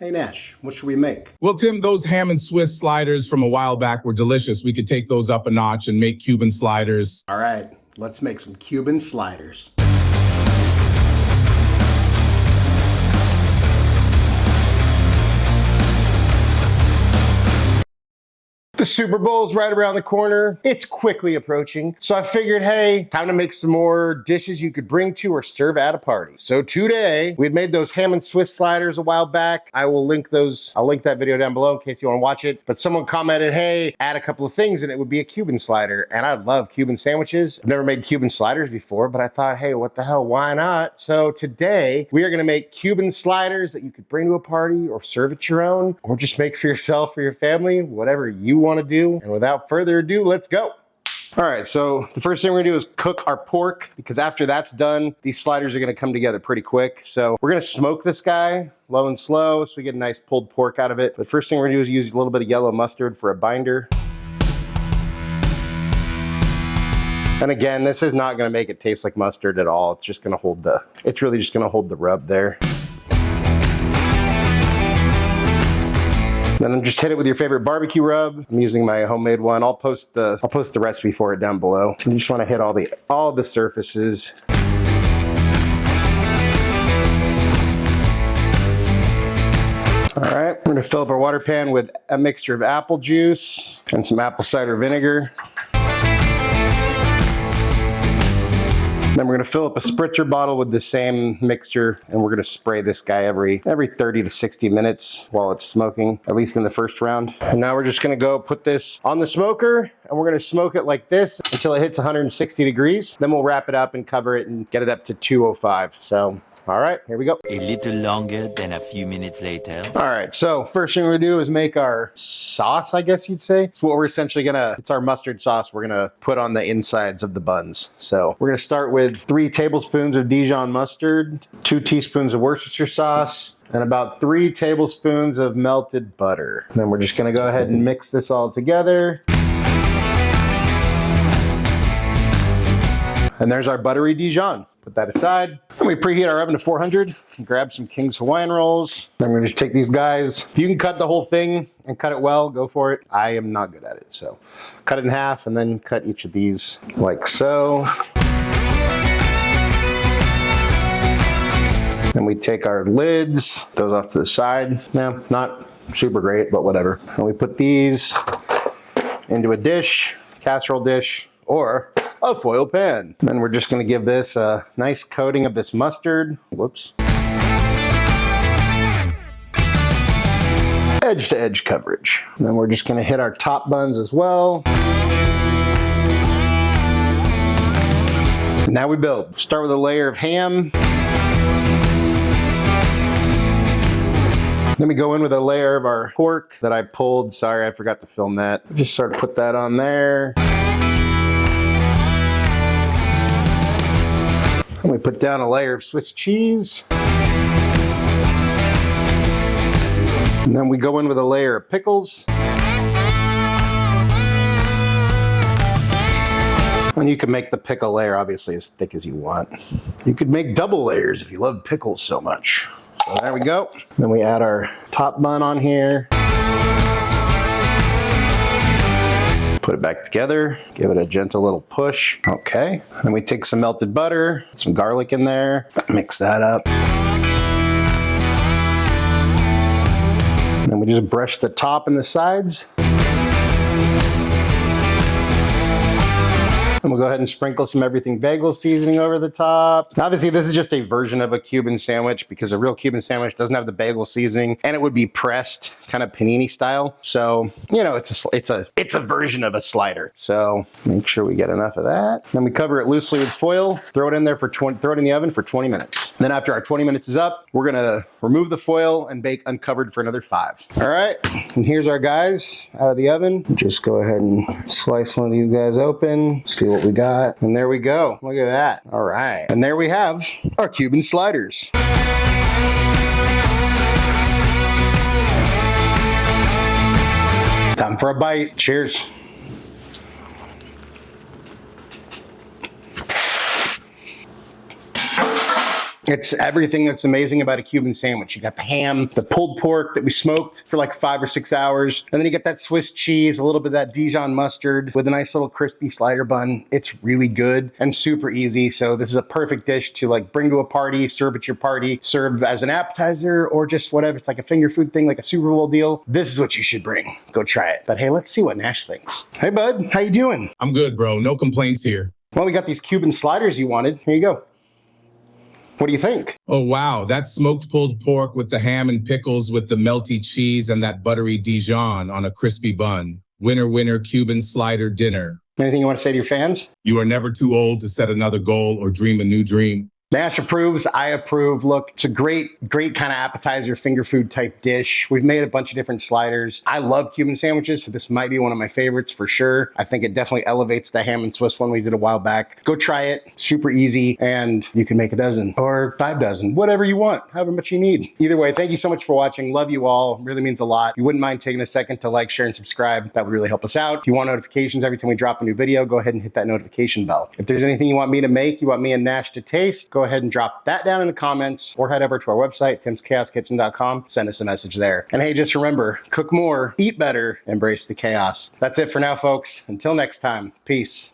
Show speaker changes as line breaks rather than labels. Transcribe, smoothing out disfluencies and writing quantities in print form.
Hey Nash, what should we make?
Well, Tim, those ham and Swiss sliders from a while back were delicious. We could take those up a notch and make Cuban sliders.
All right, let's make some Cuban sliders. The Super Bowl's right around the corner. It's quickly approaching. So I figured, hey, time to make some more dishes you could bring to or serve at a party. So today, we had made those ham and Swiss sliders a while back. I'll link that video down below in case you want to watch it. But someone commented, hey, add a couple of things and it would be a Cuban slider. And I love Cuban sandwiches. I've never made Cuban sliders before, but I thought, hey, what the hell, why not? So today, we are gonna make Cuban sliders that you could bring to a party or serve at your own, or just make for yourself or your family, whatever you want to do. And without further ado, let's go. All right, so the first thing we're gonna do is cook our pork, because after that's done, these sliders are gonna come together pretty quick. So we're gonna smoke this guy low and slow so we get a nice pulled pork out of it. But first thing we're gonna do is use a little bit of yellow mustard for a binder. And again, this is not gonna make it taste like mustard at all. It's just gonna hold it's really just gonna hold the rub there. Then just hit it with your favorite barbecue rub. I'm using my homemade one. I'll post the recipe for it down below. You just want to hit all the surfaces. All right, we're gonna fill up our water pan with a mixture of apple juice and some apple cider vinegar. Then we're gonna fill up a spritzer bottle with the same mixture, and we're gonna spray this guy every 30 to 60 minutes while it's smoking, at least in the first round. And now we're just gonna go put this on the smoker, and we're gonna smoke it like this until it hits 160 degrees. Then we'll wrap it up and cover it and get it up to 205. So, all right, here we go.
A little longer than a few minutes later.
All right, so first thing we're gonna do is make our sauce, I guess you'd say. It's what we're essentially it's our mustard sauce we're gonna put on the insides of the buns. So we're gonna start with 3 tablespoons of Dijon mustard, 2 teaspoons of Worcestershire sauce, and about 3 tablespoons of melted butter. And then we're just gonna go ahead and mix this all together. And there's our buttery Dijon. Put that aside. And we preheat our oven to 400 and grab some King's Hawaiian rolls. Then we're gonna take these guys. If you can cut the whole thing and cut it well, go for it. I am not good at it. So cut it in half and then cut each of these like so. Then we take our lids, those off to the side. Now, not super great, but whatever. And we put these into a dish, casserole dish, or a foil pan. Then we're just gonna give this a nice coating of this mustard. Whoops. Edge to edge coverage. And then we're just gonna hit our top buns as well. Now we build. Start with a layer of ham. Then we go in with a layer of our pork that I pulled. Sorry, I forgot to film that. Just sort of put that on there. And we put down a layer of Swiss cheese. And then we go in with a layer of pickles. And you can make the pickle layer obviously as thick as you want. You could make double layers if you love pickles so much. So there we go. Then we add our top bun on here. Put it back together, give it a gentle little push. Okay, then we take some melted butter, some garlic in there, mix that up. Then we just brush the top and the sides. And we'll go ahead and sprinkle some everything bagel seasoning over the top. Now, obviously, this is just a version of a Cuban sandwich because a real Cuban sandwich doesn't have the bagel seasoning and it would be pressed kind of panini style. So, you know, it's a version of a slider. So make sure we get enough of that. Then we cover it loosely with foil, throw it in there throw it in the oven for 20 minutes. Then after our 20 minutes is up, we're gonna remove the foil and bake uncovered for another 5. All right, and here's our guys out of the oven. Just go ahead and slice one of these guys open, see what we got. And there we go. Look at that. All right. And there we have our Cuban sliders. Time for a bite. Cheers. It's everything that's amazing about a Cuban sandwich. You got the ham, the pulled pork that we smoked for like 5 or 6 hours, and then you get that Swiss cheese, a little bit of that Dijon mustard with a nice little crispy slider bun. It's really good and super easy. So this is a perfect dish to like bring to a party, serve at your party, serve as an appetizer, or just whatever. It's like a finger food thing, like a Super Bowl deal. This is what you should bring. Go try it. But hey, let's see what Nash thinks. Hey bud, how you doing?
I'm good, bro. No complaints here.
Well, we got these Cuban sliders you wanted. Here you go. What do you think?
Oh, wow. That smoked pulled pork with the ham and pickles with the melty cheese and that buttery Dijon on a crispy bun. Winner, winner, Cuban slider dinner.
Anything you want to say to your fans?
You are never too old to set another goal or dream a new dream.
Nash approves, I approve. Look, it's a great kind of appetizer, finger food type dish. We've made a bunch of different sliders. I love Cuban sandwiches, so this might be one of my favorites for sure. I think it definitely elevates the ham and Swiss one we did a while back. Go try it, super easy, and you can make a dozen or 5 dozen, whatever you want, however much you need. Either way, thank you so much for watching. Love you all, really means a lot. If you wouldn't mind taking a second to like, share, and subscribe, that would really help us out. If you want notifications every time we drop a new video, go ahead and hit that notification bell. If there's anything you want me to make, you want me and Nash to taste, go ahead and drop that down in the comments or head over to our website, timschaoskitchen.com. Send us a message there. And hey, just remember, cook more, eat better, embrace the chaos. That's it for now, folks. Until next time, peace.